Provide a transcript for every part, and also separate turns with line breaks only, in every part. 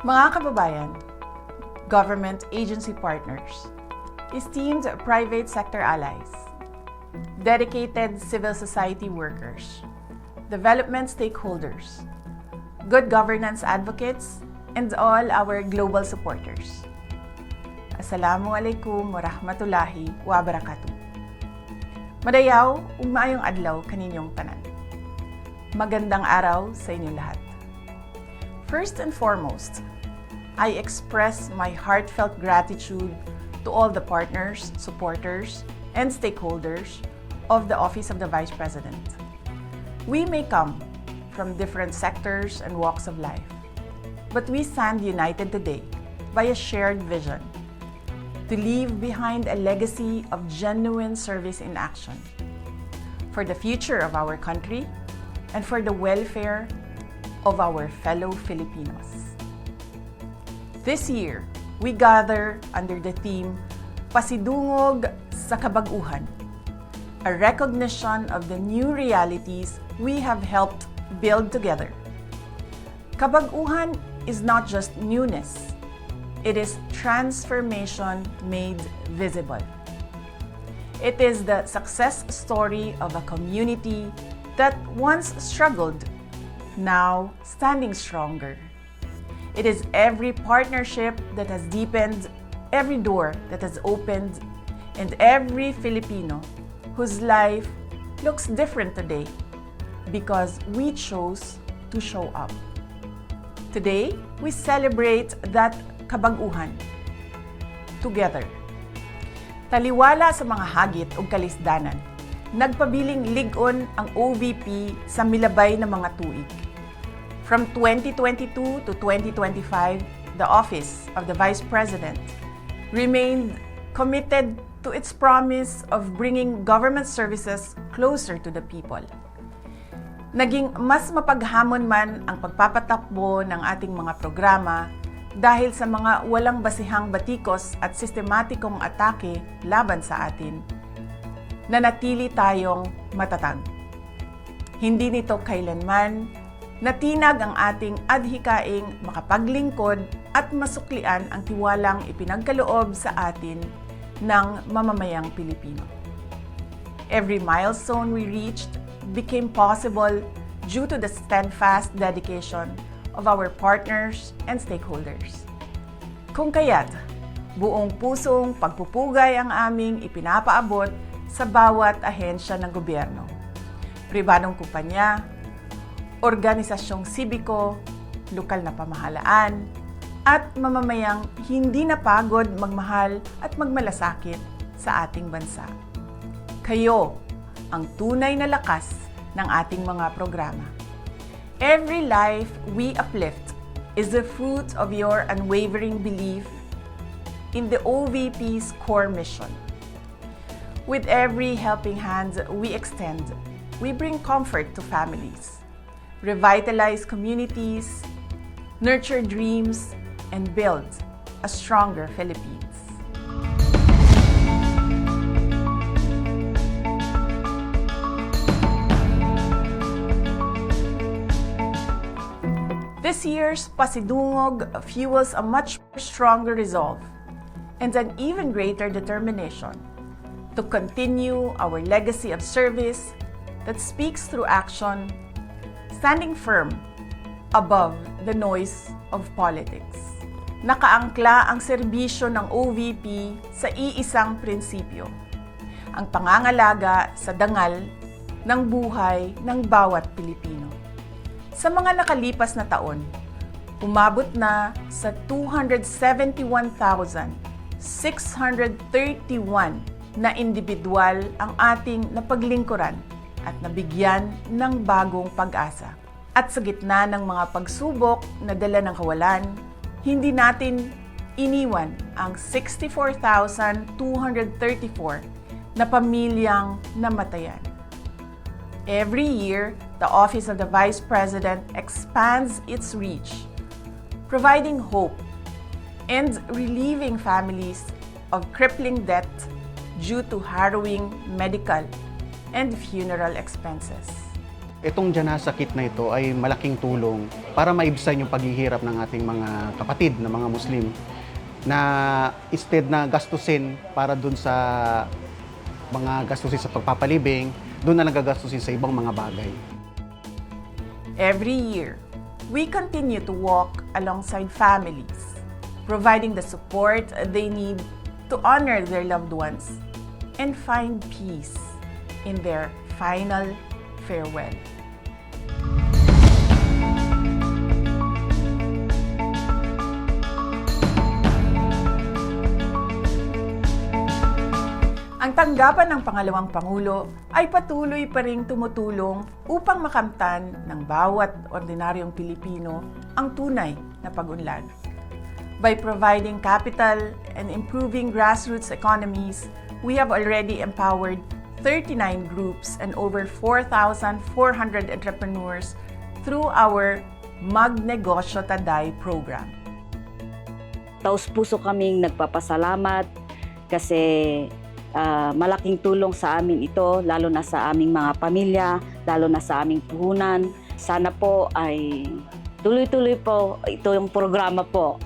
Mga kababayan, government agency partners, esteemed private sector allies, dedicated civil society workers, development stakeholders, good governance advocates, and all our global supporters. Assalamualaikum warahmatullahi wabarakatuh. Madayaw, maayong adlaw kaninyong tanan. Magandang araw sa inyong lahat. First and foremost, I express my heartfelt gratitude to all the partners, supporters, and stakeholders of the Office of the Vice President. We may come from different sectors and walks of life, but we stand united today by a shared vision to leave behind a legacy of genuine service in action for the future of our country and for the welfare of our fellow Filipinos. This year, we gather under the theme Pasidungog sa Kabag-uhan, a recognition of the new realities we have helped build together. Kabag-uhan is not just newness, it is transformation made visible. It is the success story of a community that once struggled, now standing stronger. It is every partnership that has deepened, every door that has opened, and every Filipino whose life looks different today because we chose to show up. Today, we celebrate that kabag-uhan together. Taliwala sa mga hagit ug kalisdanan, nagpabiling lig-on ang OVP sa milabay na mga tuig. From 2022 to 2025, the Office of the Vice President remained committed to its promise of bringing government services closer to the people. Naging mas mapaghamon man ang pagpapatakbo ng ating mga programa dahil sa mga walang basihang batikos at sistematikong atake laban sa atin, nanatili tayong matatag. Hindi nito kailanman natinag ang ating adhikaing makapaglingkod at masuklian ang tiwalang ipinagkaloob sa atin ng mamamayang Pilipino. Every milestone we reached became possible due to the steadfast dedication of our partners and stakeholders. Kung kaya't, buong pusong pagpupugay ang aming ipinapaabot sa bawat ahensya ng gobyerno, pribadong kumpanya, organisasyong sibiko, lokal na pamahalaan, at mamamayang hindi napagod magmahal at magmalasakit sa ating bansa. Kayo ang tunay na lakas ng ating mga programa. Every life we uplift is the fruit of your unwavering belief in the OVP's core mission. With every helping hand we extend, we bring comfort to families, revitalize communities, nurture dreams, and build a stronger Philippines. This year's Pasidungog fuels a much stronger resolve and an even greater determination to continue our legacy of service that speaks through action, standing firm above the noise of politics. Nakaangkla ang serbisyo ng OVP sa iisang prinsipyo, ang pangangalaga sa dangal ng buhay ng bawat Pilipino. Sa mga nakalipas na taon, umabot na sa 271,631 na individual ang ating napaglingkuran at nabigyan ng bagong pag-asa. At sa gitna ng mga pagsubok na dala ng kawalan, hindi natin iniwan ang 64,234 na pamilyang namatayan. Every year, the Office of the Vice President expands its reach, providing hope and relieving families of crippling debt due to harrowing medical and funeral expenses.
Itong Janasa Kit na ito ay malaking tulong para maibsan yung paghihirap ng ating mga kapatid na mga Muslim na instead na gastusin para dun sa mga gastusin sa pagpapalibing, dun na nagagastusin sa ibang mga bagay.
Every year, we continue to walk alongside families, providing the support they need to honor their loved ones and find peace in their final farewell. Ang tanggapan ng pangalawang Pangulo ay patuloy pa ring tumutulong upang makamtan ng bawat ordinaryong Pilipino ang tunay na pag-unlad. By providing capital and improving grassroots economies, we have already empowered 39 groups and over 4,400 entrepreneurs through our Magnegosyo Taday program.
Taos-puso kaming nagpapasalamat kasi malaking tulong sa amin ito, lalo na sa aming mga pamilya, lalo na sa aming puhunan. Sana po ay tuloy-tuloy po ito yung programa po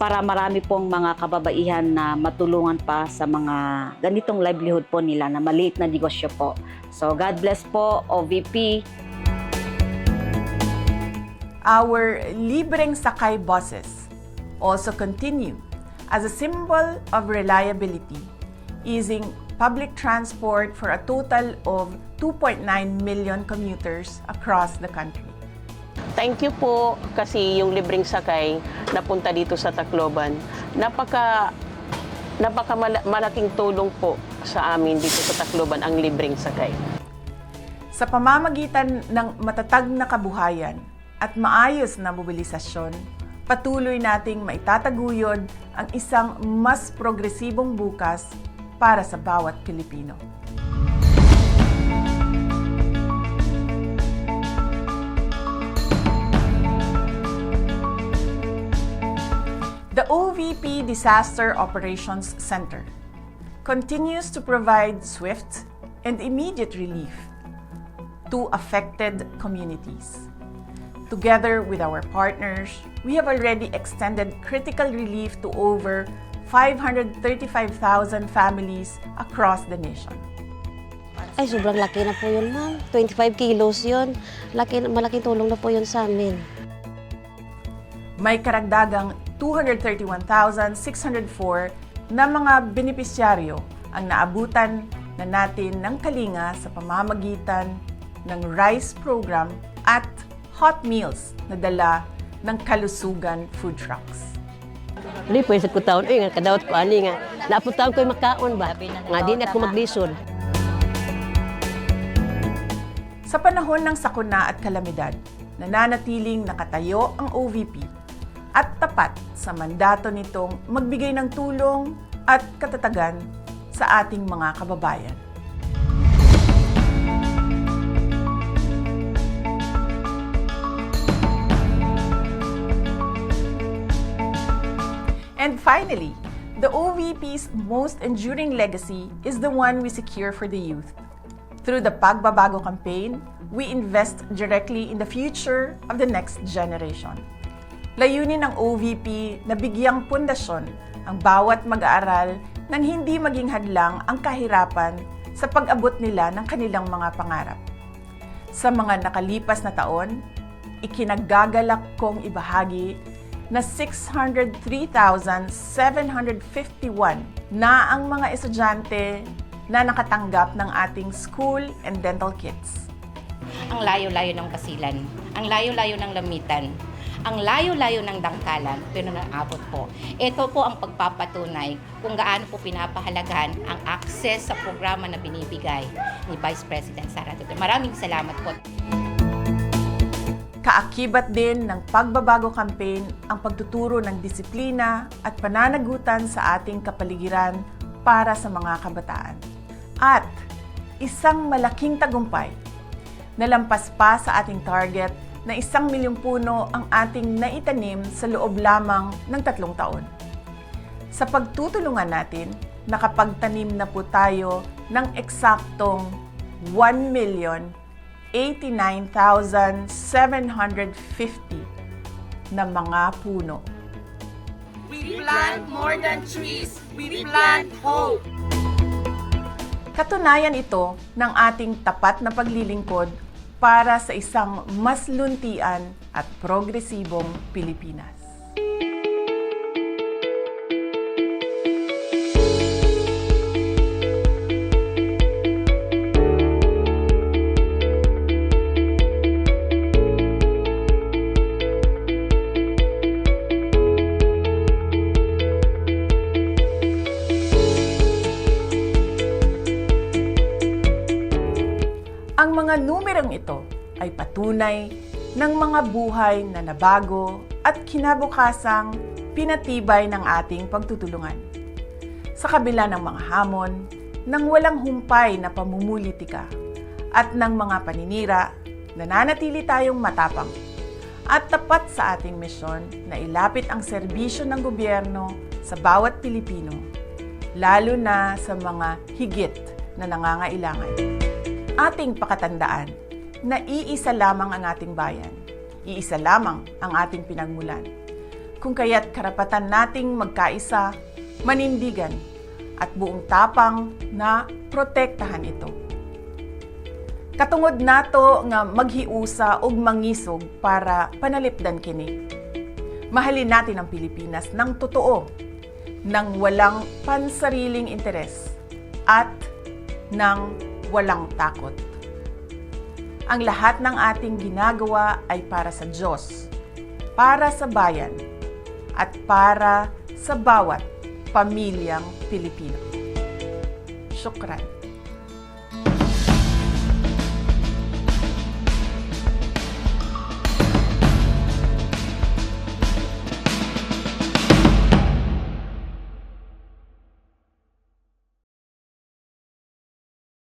para marami pong mga kababaihan na matulungan pa sa mga ganitong livelihood po nila na maliit na negosyo po. So God bless po, OVP.
Our libreng sakay buses also continue as a symbol of reliability, easing public transport for a total of 2.9 million commuters across the country.
Thank you po kasi yung libreng sakay napunta dito sa Tacloban. Malaking tulong po sa amin dito sa Tacloban ang libreng sakay.
Sa pamamagitan ng matatag na kabuhayan at maayos na mobilisasyon, patuloy nating maitataguyod ang isang mas progresibong bukas para sa bawat Pilipino. The OVP Disaster Operations Center continues to provide swift and immediate relief to affected communities. Together with our partners, we have already extended critical relief to over 535,000 families across the nation.
Ay, sobrang laki na po yun, ma'am. 25 kilos yun. Malaking tulong na po yun sa amin.
May karagdagang 231,604 na mga benepisyaryo ang naabutan na natin ng kalinga sa pamamagitan ng rice program at hot meals na dala ng Kalusugan food trucks.
Hindi pwede ko taon, nga kadawat ko ani nga. Napuntahan ko yung makaon ba? Nga di na ako maglisod.
Sa panahon ng sakuna at kalamidad, nananatiling nakatayo ang OVP at tapat sa mandato nitong magbigay ng tulong at katatagan sa ating mga kababayan. And finally, the OVP's most enduring legacy is the one we secure for the youth. Through the Pagbabago campaign, we invest directly in the future of the next generation. Layunin ng OVP na bigyang pundasyon ang bawat mag-aaral nang hindi maging hadlang ang kahirapan sa pag-abot nila ng kanilang mga pangarap. Sa mga nakalipas na taon, ikinagagalak kong ibahagi na 603,751 na ang mga estudyante na nakatanggap ng ating school and dental kits.
Ang layo-layo ng Basilan, ang layo-layo ng Lamitan, ang layo-layo ng Dangkalan, pero naabot po. Ito po ang pagpapatunay kung gaano po pinapahalagahan ang access sa programa na binibigay ni Vice President Sara Duterte. Maraming salamat po.
Kaakibat din ng Pagbabago campaign ang pagtuturo ng disiplina at pananagutan sa ating kapaligiran para sa mga kabataan. At isang malaking tagumpay, nalampas pa sa ating target na 1 milyong puno ang ating naitanim sa loob lamang ng 3 taon. Sa pagtutulungan natin, nakapagtanim na po tayo ng eksaktong 89,750 na mga puno.
We plant more than trees. We plant hope.
Katunayan ito ng ating tapat na paglilingkod para sa isang mas luntian at progresibong Pilipinas. Ang mga numerong ito ay patunay ng mga buhay na nabago at kinabukasang pinatibay ng ating pagtutulungan. Sa kabila ng mga hamon, ng walang humpay na pamumulitika at ng mga paninira, nananatili tayong matapang at tapat sa ating misyon na ilapit ang serbisyo ng gobyerno sa bawat Pilipino, lalo na sa mga higit na nangangailangan. Ating pakatandaan na iisa lamang ang ating bayan, iisa lamang ang ating pinagmulan. Kung kaya't karapatan nating magkaisa, manindigan at buong tapang na protektahan ito. Katungod nato nga maghiusa og mangisog para panalipdan kini. Mahalin natin ang Pilipinas ng totoo, ng walang pansariling interes at ng walang takot. Ang lahat ng ating ginagawa ay para sa Diyos, para sa bayan, at para sa bawat pamilyang Pilipino. Syukran.